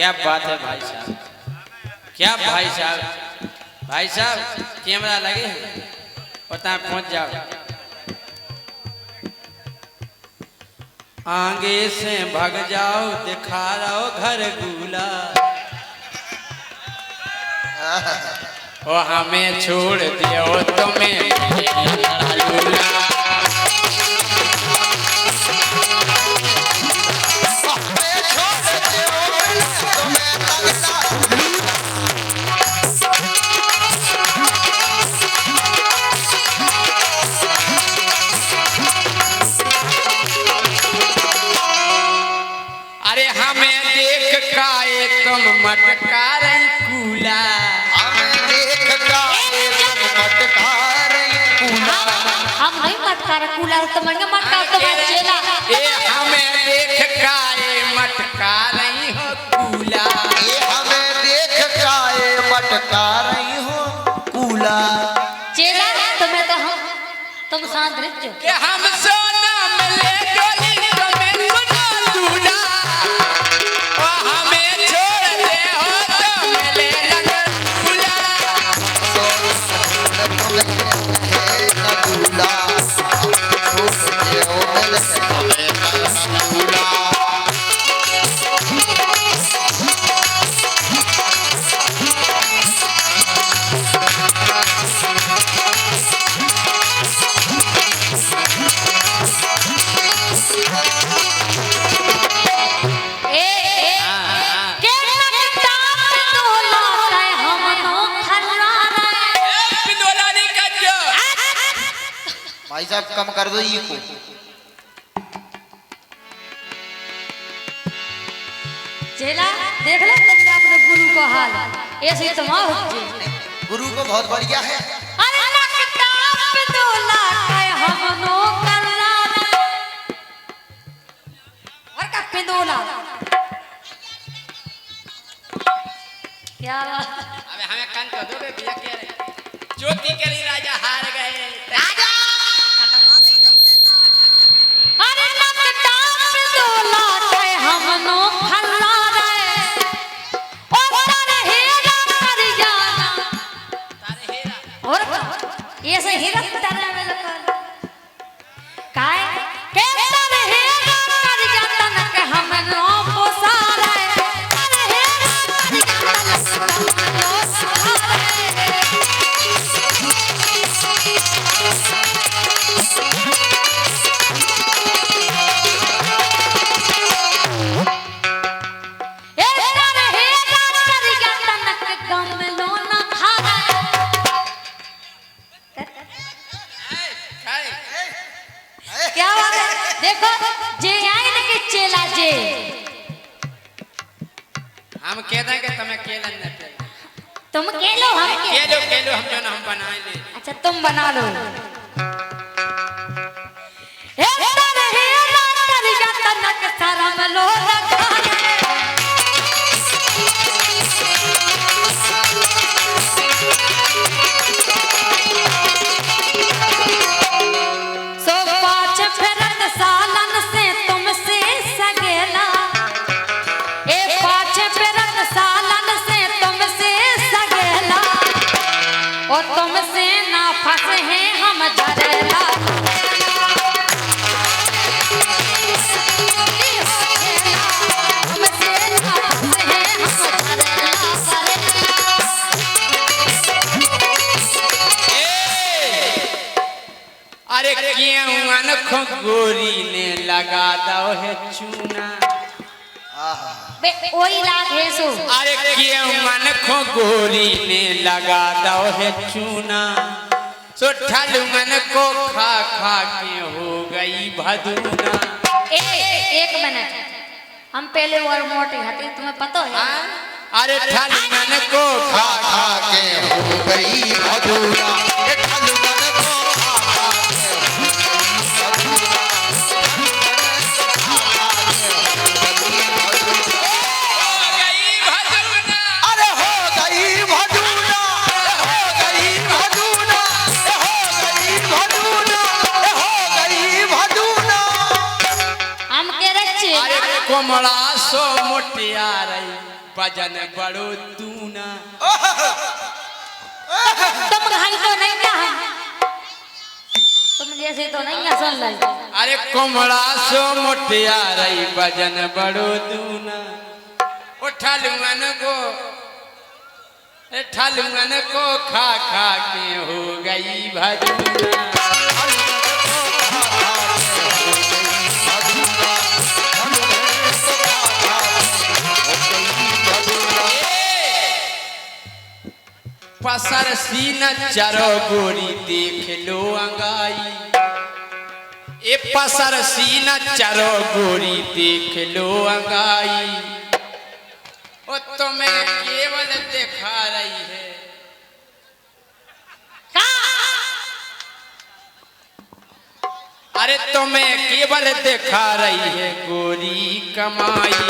क्या बात है भाई साहब, क्या भाई साहब। भाई साहब कैमरा लगे पता पहुंच जाओ। आगे से भाग जाओ दिखा रहो घर गुला, ओ हमें छोड़ दियो तुम्हें लूला। अरे हमें देख काए तुम मटका रही कूला, हमें देख काए तुम मटका रही कूला। हम नहीं मटका रहे कूला तो मटका मटका तो मैं चेला। ए हमें देख काए मटका रही हो कूला, ये हमें देख काए मटका रही हो कूला। चेला तुम्हें तो हम तुम शांत रह जाओ। कि हम सोना मिले डोली तुम्हें सुना दूला, ओ हमें छोड़ दे हो तो मिले लगन कूला। भाई साहब कम कर दो ये को। चेला देख लो तुम अपने गुरु को हाल ऐसे ही तुम आओ। गुरु को बहुत बढ़िया है। अरे लगता पिंडोला है हमनो करना और का पिंडोला क्या अबे हमें कान कर दो बे भैया कह रहे ज्योति के लिए राजा हार गए राजा। अरे लगता पिंडोला है हमनो खल्ला रे ओ तारे हेरा कर जाना तारे हेरा और ये से हीरा तारे में लगा काय के तारे हेरा कर जाता न के हमनो पोसारा तारे हेरा कर जाता न क्या बात है। देखो जे आइन के चेला जे हम कह दें कि तुम्हें केलन न पे तुम केलो हम केलो हम जो ना हम बनाए ले। अच्छा तुम बना लो। ए तारे हेरा कर जाता न के शरम लो रखा सो पाँच फिरत सालन से तुमसे सगेला ए पाँच फिरत सालन से तुमसे सगेला और तुमसे ना फंसे हैं हम झरेला। तुमसे ना फंसे हैं हम अरे गेहूं खो गोरी ने लगा दो है चूना, बे ओई लाग है सो। अरे गेहूं खो गोरी ने लगा दो है चूना, सो ठलुमन को खा खा के हो गई भदूना। एक मिनट हम पहले और मोटे हते तुम्हें पता है। अरे ठलुमन को खा खा के हो गई भदूरा। ये ठलुमन को खा खा के हो गई भदूरा। अरे हो गई भदूरा, हो गई भदूरा, हो गई भदूरा, हो गई भदूरा। हम के रचे कोमड़ा सो मोटिया रही वजन बड़ो दूना। तुम घाई तो नहीं ना तुम जैसे तो नहीं ना सुन लाई। अरे कोमड़ा सो मोटिया रही वजन बड़ो दूना। उठा लुंगन को खा खा के हो गई भदूना। पसर सीना चरो गोरी देख लो अंगाई। ए पसर सीना चरो गोरी देख लो अंगाई। ओ तुम्हें केवल दिखा रही है अरे तुम्हें केवल दिखा रही है गोरी कमाई।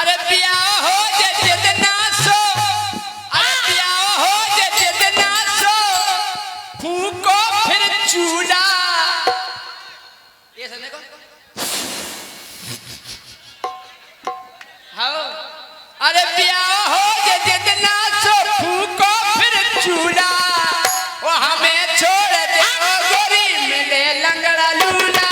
अरे ब्याह हो जितना सो अरे ब्याह हो जितना सो फूको फिर चूड़ा। ये सुनने को हाँ अरे ब्याह हो जितना सो फूको फिर चूड़ा। वो हमें छोड़ दे गोरी मिले लंगड़ा लूला।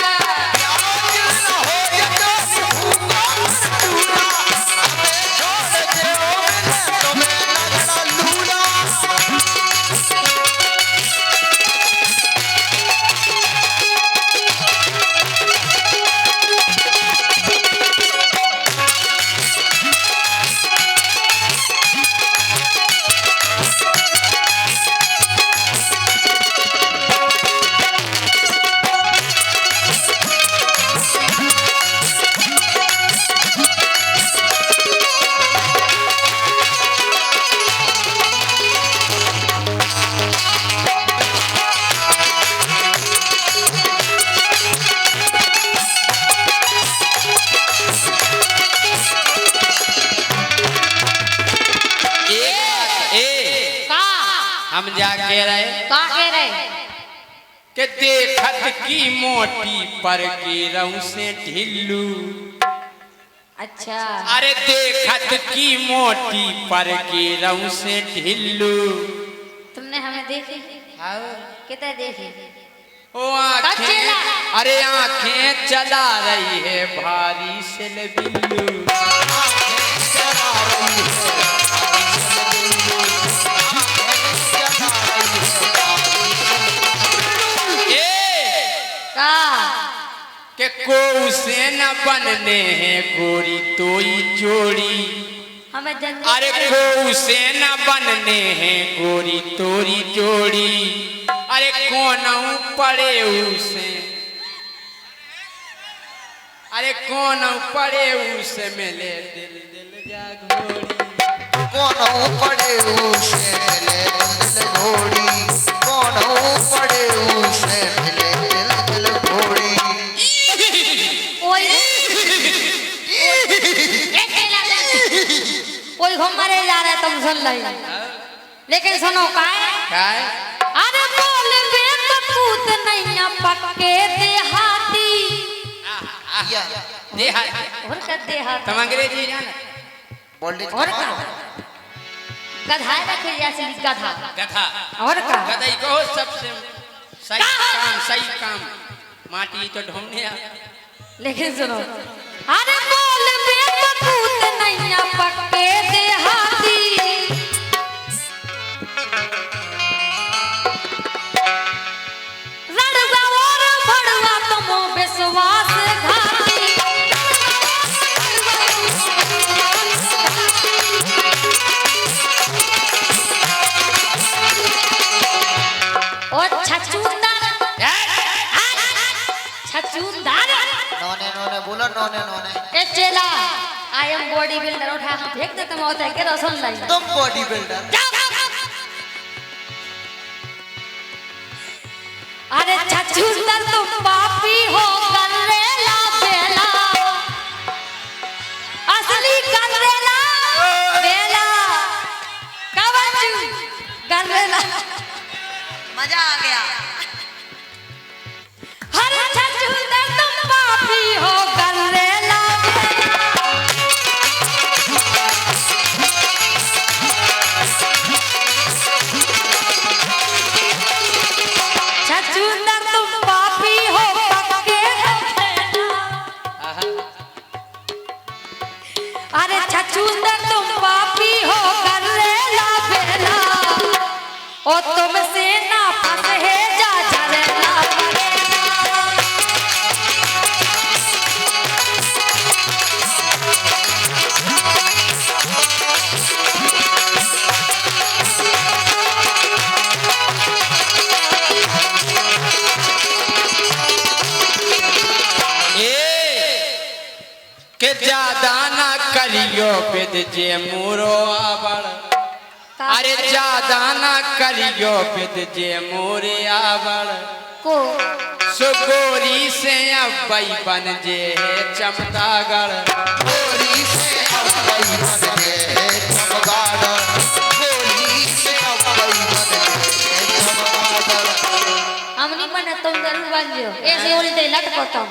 हम जाके रहे कि देखत की मोटी पर गिरऊं से ढिल्लू। अच्छा अरे देखत की मोटी पर गिरऊं से ढिल्लू। तुमने हमें देखी कितने देखी ओ आँखें अरे आँखें चला रही है भारी से बिल्लू। के को से न बनने हैं गोरी तोई जोड़ी। हमें अरे को से न बनने हैं गोरी तोरी जोड़ी। अरे कौन पड़े उसे अरे कौन पड़े उसे मिले दिल दिल जा घोड़ी। कौन पड़े उसे मिले दिल घोड़ी। कौन पड़े उसे मिले दिल दिल घोड़ी। कोई घुमारे जा रहा है तुम सुन लाई। लेकिन सुनो काय अरे बोल बेकूत नहीं पक्के देहाती। और का देहाती तुम अंग्रेजी जाना बोल दे और का गधा रखे जैसे गधा गधा और का गधा को सबसे सही काम माटी तो ढूंढने। लेकिन सुनो अरे बोल बेकूत नहीं पक्के देहाती। रड़वा और भड़वा तुमो विश्वास घाती। ओ छचूंदर छचूंदर नौने नौने बोलो नौने नौने। ए चेला आई एम बॉडी बिल्डर उठा के फेंक दे तुम होता है के सुन लाई। तुम बॉडी बिल्डर। अरे छचूंदर तुम पापी हो करेला बेला असली करेला बेला गलेला मजा आ गया। हर छछूंदर तुम पापी हो गलेला छछूंदर तुम पापी हो पक्के अरे छछूंदर तुम पापी हो गलेला बेला ओ तुमसे ना फंसे जा झरना के ज्यादा ना करियो विद जे मोरो आवड़ अरे ज्यादा ना करियो विद जे मोरे आवड़ को सुगोरी से अब्बई बन जे चमदागढ़ गोरी से अब्बई बन जे चमगादड़ गोरी से अब्बई बन जे चमगादड़ हमनी मन तुम जरूर बन जो ऐसे उल्टे लटको तुम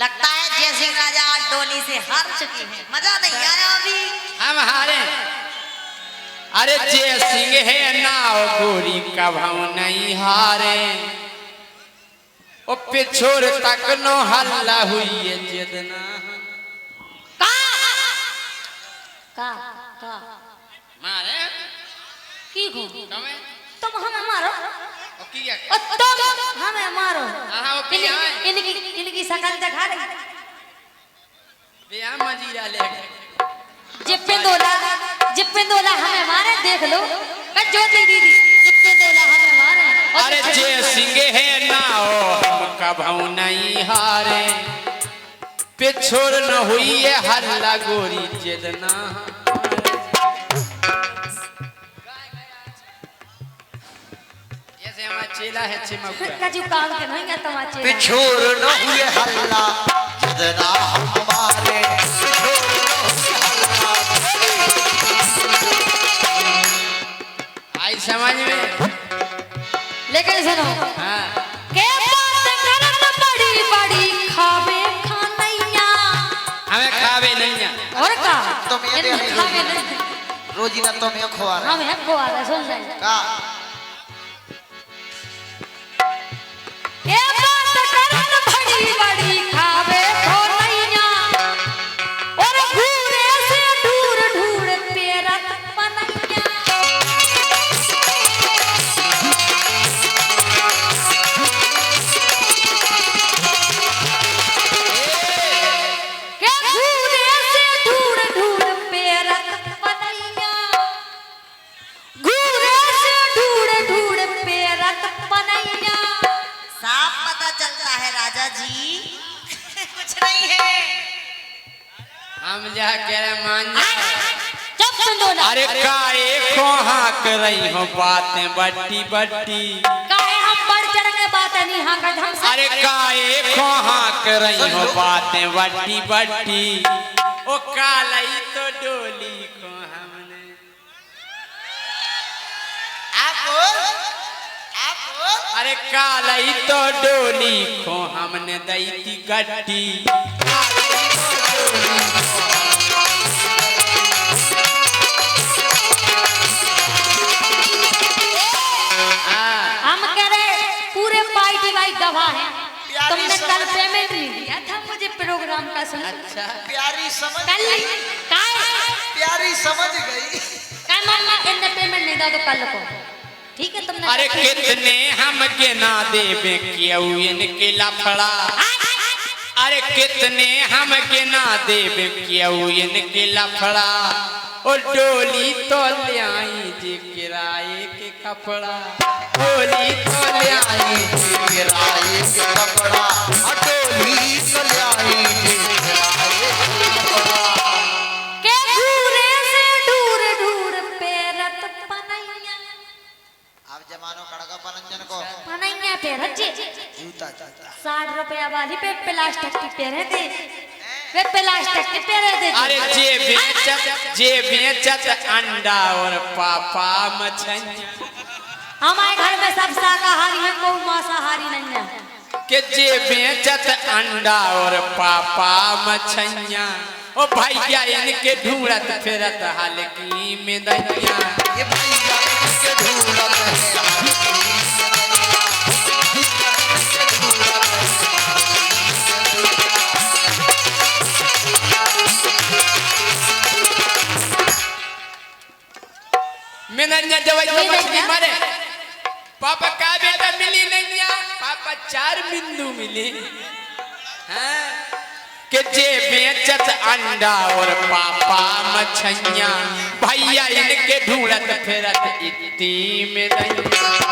लगता है जयसिंह राजा आज डोली से हार चुकी है। मजा नहीं आया अभी। हम हारे अरे जय सिंह है नाव गोरी कभऊ नहीं हारे ओ पिछोर तक नो हल्ला हुई है जितना का का मारे की हो कमे तुम हमें मारो ओ किया ओ तुम हमें मारो हां ओ किया इनकी शकल दिखा रही बिया मजीरा ले जिप्पे दोला हमें मारे देख लो ज्योति दीदी जिप्पे दोला हमें मारे अरे जय सिंह है नाओ हम कभऊ नहीं हारे पिछोर न हुई है हल्ला गोरी जितना ऐसे हमारा चेला है चिमकुआ कजू काम के नहीं तमाचे पिछोर न हुए हल्ला जितना हमारे पिछोर न हुए हल्ला आई समझ में लेकिन सुनो हाँ के बात करत बड़ी बड़ी खावे खानैया हमें खावे नहीं है और का तुम ये इनमें दे खावे नहीं रोजी ना तुम ये खुआ रहे हम है को आ रहा सुन जाए का के बात करत बड़ी बड़ी खावे खानैया और घूरे से दूर दूर पेरत पनैया के घूरे से दूर दूर पेरत पनैया घूरे से दूर दूर पेरत पनैया साफ पता चलता है राजा जी कुछ नहीं है। हम जा कह रहे मान जा जब सुनो ना अरे काए को हाक रही हो बातें बट्टी बट्टी काहे हम बढ़ चढ़ के बात नहीं हाँ कर हम सब अरे काए को हाक रही हो बातें बट्टी बट्टी ओ कालई तो डोली को हमने अरे कालई तो डोली को हमने दई थी गट्टी हम कह रहे पूरे पार्टी वाई गवाह हैं तुमने कल पेमेंट नहीं दिया था मुझे प्रोग्राम का सुन अच्छा प्यारी समझ कल काय प्यारी समझ गई काय मामा इनने पेमेंट नहीं दिया तो कल को ठीक है तुमने अरे कितने हम के ना देवे क्यों इनके लफड़ा अरे कितने हम के ना देवे क्यों इनके लफड़ा ओ डोली तो ले आई जी किराए के कपड़ा डोली तो ले आई जी किराए के कपड़ा अटोली कल्याणी के किराए के कपड़ा के घूरे से दूर दूर पेरत पनैया अब जमानो कड़का परंजन को पनैया पेरत जी जूता जूता 60 रुपया वाली पे प्लास्टिक की पेरे थे वे प्लास्टिक के पेरे दे दी। अरे जे बेचत अंडा और पापा मछैया हमारे घर में सब शाकाहारी है, कोई मांसाहारी नहीं है। के जे बेचत अंडा और पापा मछैया ओ भैया इनके ढूंढत फिरत हल्की में दैया ये भैया के ढूंढत है मिनन्या जवाई तो मछली मरे पापा का बेटा मिली नहीं या पापा 4 बिंदु मिली हाँ के जे बेचत अंडा और पापा मछैया भैया इनके ढूंढत फिरत इतनी में दैया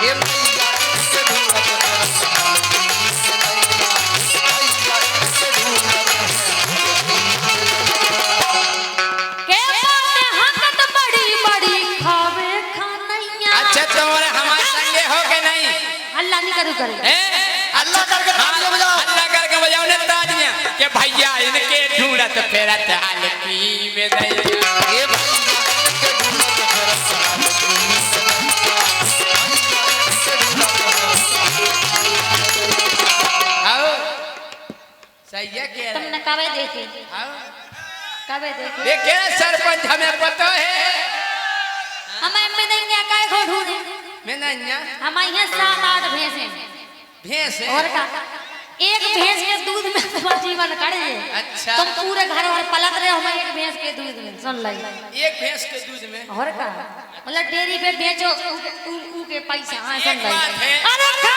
ये भैया के ढूंढत के बातें हकत बड़ी बड़ी खावे खानैया। अच्छा तुम्हारे हमारे संगे हो के नहीं अल्लाह नहीं करू करे। अल्लाह करके तालियां बजाओ। अल्लाह करके बजाओ ने तालियां के भैया इनके ढूंढत फिरत हल्की में दैया ये भैया के ढूंढत आओ सही है कह तुमने रहे कबे देखे? आओ कबे देखे? देखे सरपंच हमें पता है हमें में नहीं काय को ढूंढे। मिनन्या हमारे यहाँ 7-8 भैंस हैं। भैंस है और का एक भैंस के दूध में तुम्हारा जीवन कट जाए। अच्छा। तुम पूरे घर और पलट रहे हो हमें एक भैंस के दूध में। सुन लाई एक भैंस के दूध में और का मतलब डेयरी पे बेचो ऊ के पैसा। हाँ सुन एक बात लाई। है अरे खा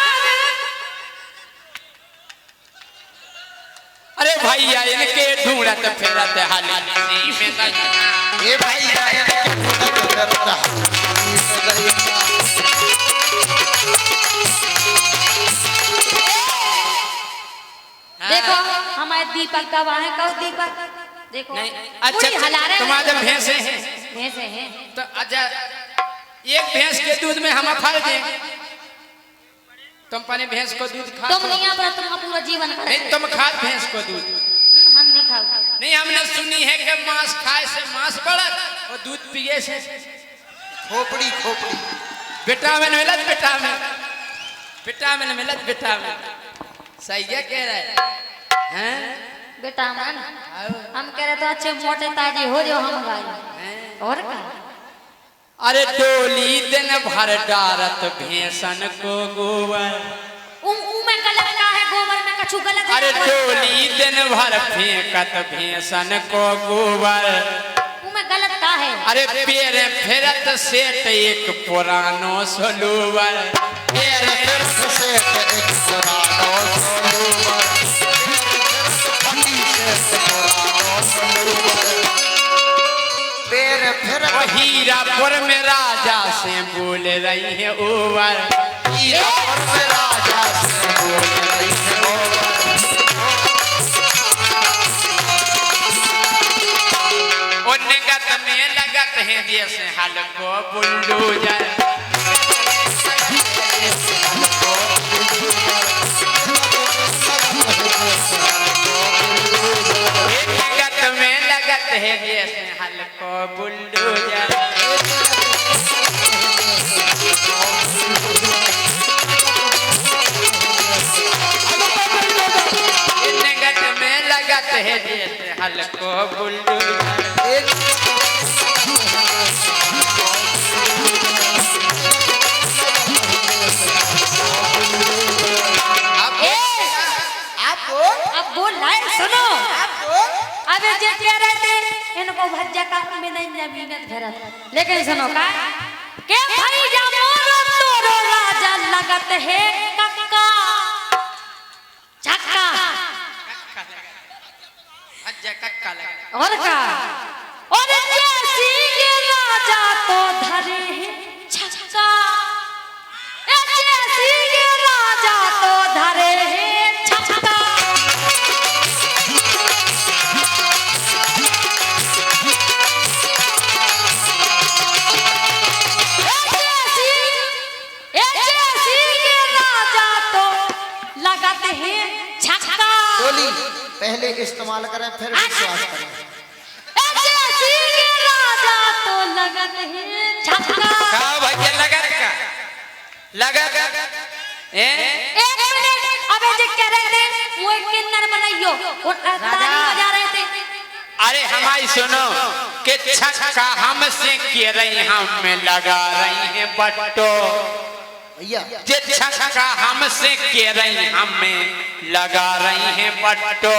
अरे भैया इनके ढूंढत फिरत हल्की में दैया ये भैया के ढूंढत देखो हमारे दीपक का वहाँ है। कहो दीपक देखो नहीं पूरी हला अच्छा रहे तुम्हारे जब भैंस है भैंस हैं। तो अच्छा एक भैंस के दूध में हम फल दे तुम पानी भैंस को दूध खा तुम नहीं आप तुम पूरा जीवन कर नहीं तुम खा भैंस को दूध हम नहीं खाओ। नहीं हमने सुनी है कि मांस खाए से मांस बढ़त और दूध पिए से खोपड़ी खोपड़ी विटामिन मिलत विटामिन मिलत विटामिन सही है कह रहे हैं बेटा मन हम कह रहे तो अच्छे मोटे ताजे हो जो हम गाय और का। अरे डोली दिन भर डारत भैंसन को गोबर में गलत का है गोबर में कछु गलत है। अरे डोली दिन भर फेंकत भैंसन को गोबर में गलत का है। अरे पेड़ फेरत सेट एक पुरानो सलूबर पेड़ फिरत से एक पुरानो सलूबर पेड़ फिरत हीरापुर में राजा से बोल रही है ओवर हीरापुर में राजा से बोल रही है और निगत में लगत है जैसे हल्को बुलडोजर निगत में लगत है जैसे हल्को बुलडोजर निगत में लगत है जैसे हल्को बुलडोजर अब बोल लाए सुनो अबे जे कह रहे थे इनको भज्जा का में नहीं जमीनत भरत लेकिन सुनो का के भाई जा मोरो तोरो राजा लगत है कक्का चक्का अच्छा कक्का लगा और का और जैसी के राजा तो धरे है छक्का जैसी के राजा तो धरे है छक्का। डोली पहले इस्तेमाल करें फिर विश्वास करें। जैसी के राजा तो लगत है झटका। का भैया लगत का लगत ए एक मिनट अबे जे कह रहे थे वो किन्नर बनाइयो और ताली बजा रहे थे। अरे हमारी सुनो कि छक्का हमसे के रही हम में लगा रही है बट्टो भैया जे छक्का हमसे के रही हम में लगा रही है बट्टो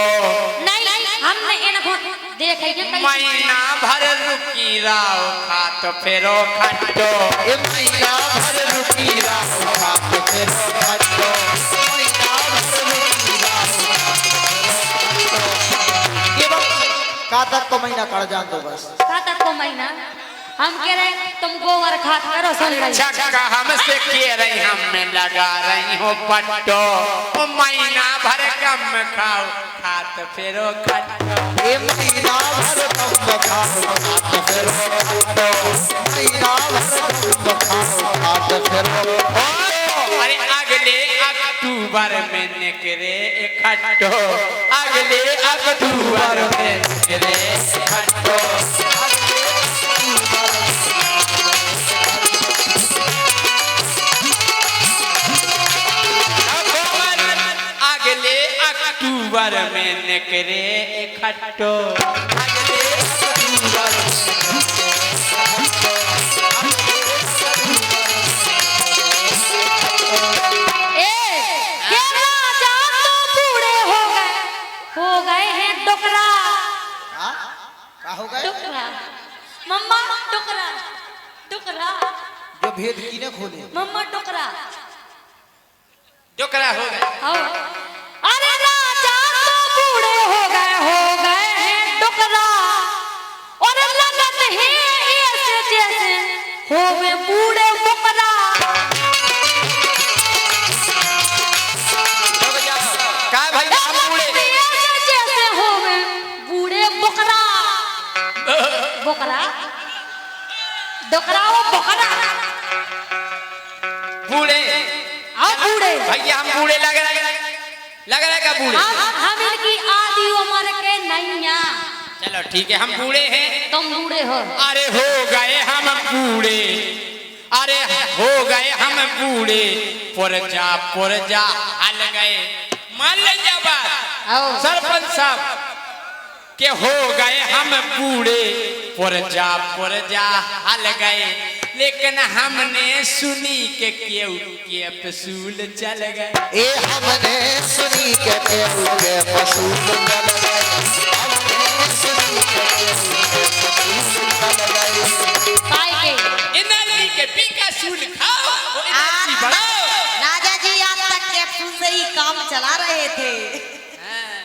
नहीं हमने इनको देखे के कई महीना भर रुकी राव खात फेरो खट्टो ए महीना भर रुकी राहो खात फेरो खट्टो, महीना भर रुकी राहो खात फेरो खट्टो। ये बात का तक को महीना कर जान दो बस। का तक को महीना हम कह रहे तुम गोबर खात करो सुन रही छक्का हमसे के रही हम में लगा रही हो पट्टो ओ महीना भर कम खाओ खात फेरो खट्टो ए महीना भर कम खाओ खात फेरो खट्टो, महीना भर कम खाओ खात फेरो खट्टो। अरे अगले अक्टूबर में निकले खट्टो अगले अक्टूबर में निकले खट्टो अगले अक्टूबर में निकले खट्टो अगले अक्टूबर के राजा तो बूढ़े हो गए हैं डुकरा हाँ? का हो गए? डुकरा मम्मा डुकरा डुकरा जो भेद किने खोले? मम्मा डुकरा डुकरा हो गए आओ। अरे राजा तो बूढ़े हो गए हैं डुकरा और लगत है ऐसे जैसे हो गए बूढ़े बकरा। का भैया हम बूढ़े जैसे हो गए बूढ़े बकरा बकरा डुकरा वो बकरा बूढ़े आओ बूढ़े भैया हम बूढ़े लग रहे का बूढ़े हम इनकी आदि उम्र के नैया। चलो ठीक है हम बूढ़े हैं तुम बूढ़े हो अरे हो गए हम बूढ़े अरे हो गए हम बूढ़े पुरजा हल गए मान लीजिए बात आओ सरपंच साहब के हो गए हम बूढ़े पुरजा हल गए लेकिन हमने सुनी के केहू के पसूल चल गए ए हमने सुनी के केहू के पसूल चल गए, हमने सुनी के केहू के पसूल चल गए। काय के एनर्जी के पीका सूल खाओ और एनर्जी बढ़ाओ राजा जी आप तक कैप्सूल से ही काम चला रहे थे।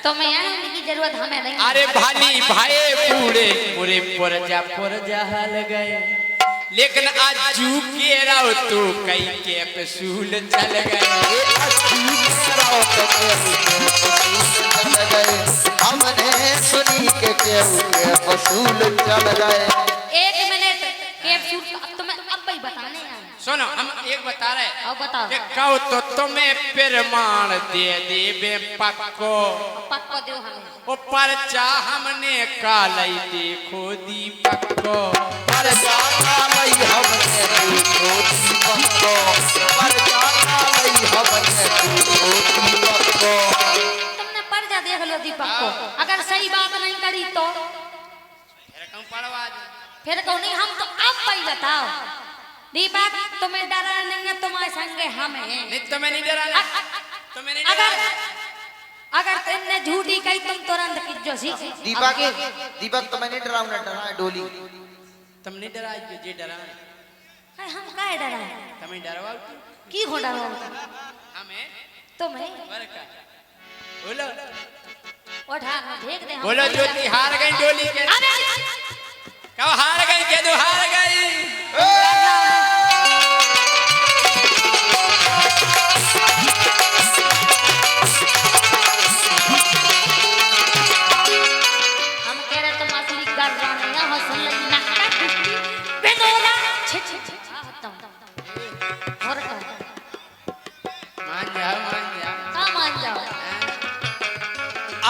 तो मैं आने की जरूरत हमें नहीं। अरे भाली भाई बूढ़े पूरे पुरजा हल गए लेकिन आज जू के रहो तो कई के पसूल चल गए ए अजू के राव के केहू के पसूल चल गए, हमने सुनी के केहू के पसूल चल गए। एक मिनट कैप्सूल अब तुम्हें अब ही बताने हैं। सुनो हम एक बता रहे अब बताओ कि कहो तो तुम्हें प्रमाण दे देवे पक्को पक्को दो हमें। ओ परचा हमने कालई देखो दीपक को पर जाता लई हमने देखो दीपक को, पर जाता लई हमने देखो दीपक को। तुमने पर्चा देख लो दीपक को अगर सही बात नहीं करी तो फिर कहो नहीं हम तो अब भाई बताओ दीपक तुम्हें डरा नहीं है तुम्हारे संगे हम हैं। नहीं तुम्हें नहीं डराना तुम्हें नहीं अगर डराना अगर तुमने झूठी कही तुम तुरंत किज्जो सी दीपक तो मैंने डरावना डरा है डोली। तुम नहीं डरा जे डरा हम काहे डरा तुम्हें डरवा की हो डरो हमें तुम्हें बरका बोलो उठा देख दे हम। बोलो ज्योति हार गई डोली के अबे कब हार गई के दो हार गई हम कह रहे तुम असली कर रहे हैं हसन लगी नक्का कुश्ती बेदोला छ छ छ तुम और का मान जाओ मान जाओ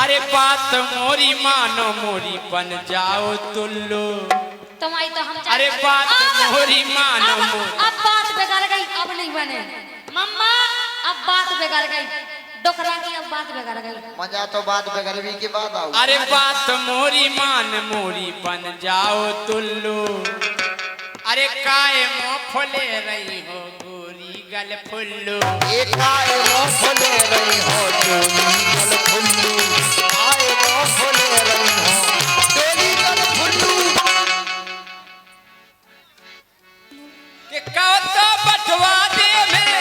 अरे बात मोरी मानो मोरी बन जाओ तुल्लू। तुम्हारी तो हम अरे बात मोरी मानो मोरी। अब बात बिगड़ गई, अब नहीं बने मम्मा, अब बात बिगड़ गई, डोकरा की अब बात बिगड़ गई। मजा तो बात बगरवी के बाद आओ। अरे बात मोरी मान मोरी बन जाओ तुल्लू। अरे काय मुँह फुले रही हो गोरी गल फुल्लू। आए वो फुले रही हो डोली गल फुल्लू, आए वो फुले रही हो डोली गल फुल्लू। कि कहो तो बटवा दे में,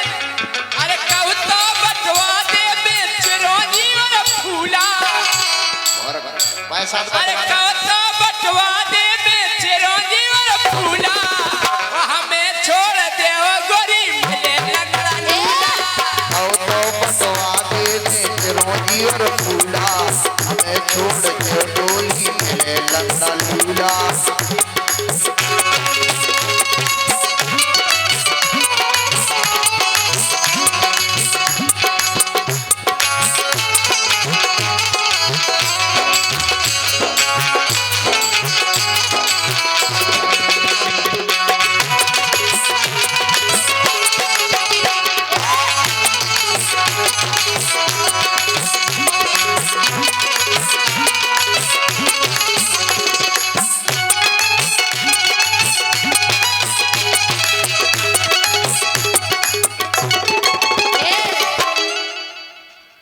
अरे कहो तो बटवा दे में चिरौंजी और फूला। और पैसा अरे कहो तो बटवा दे में चिरौंजी और फूला। हमें छोड़ दे ओ गोरी मिले लगड़ा नीला। आओ तो बटवा दे में चिरौंजी और फूला, हमें छोड़ के डोली में लगना लूला।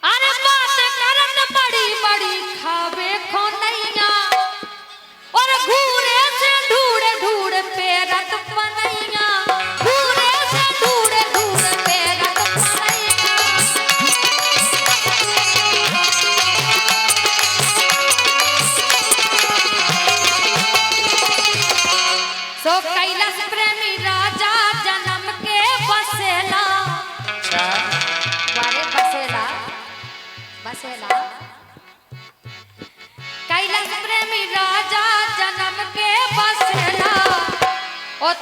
अरे बात करन बड़ी बड़ी खावे खोनैया, और घूरे से ढूढ़े ढूढ़े पेरत पनैया, घूरे से ढूढ़े ढूढ़े पेरत पनैया। सो कैलाश प्रेमी राजा जन्म के बसेला। अच्छा वारे बसेला बसेला। कैलाश प्रेमी राजा जन्म के बसेला। ओ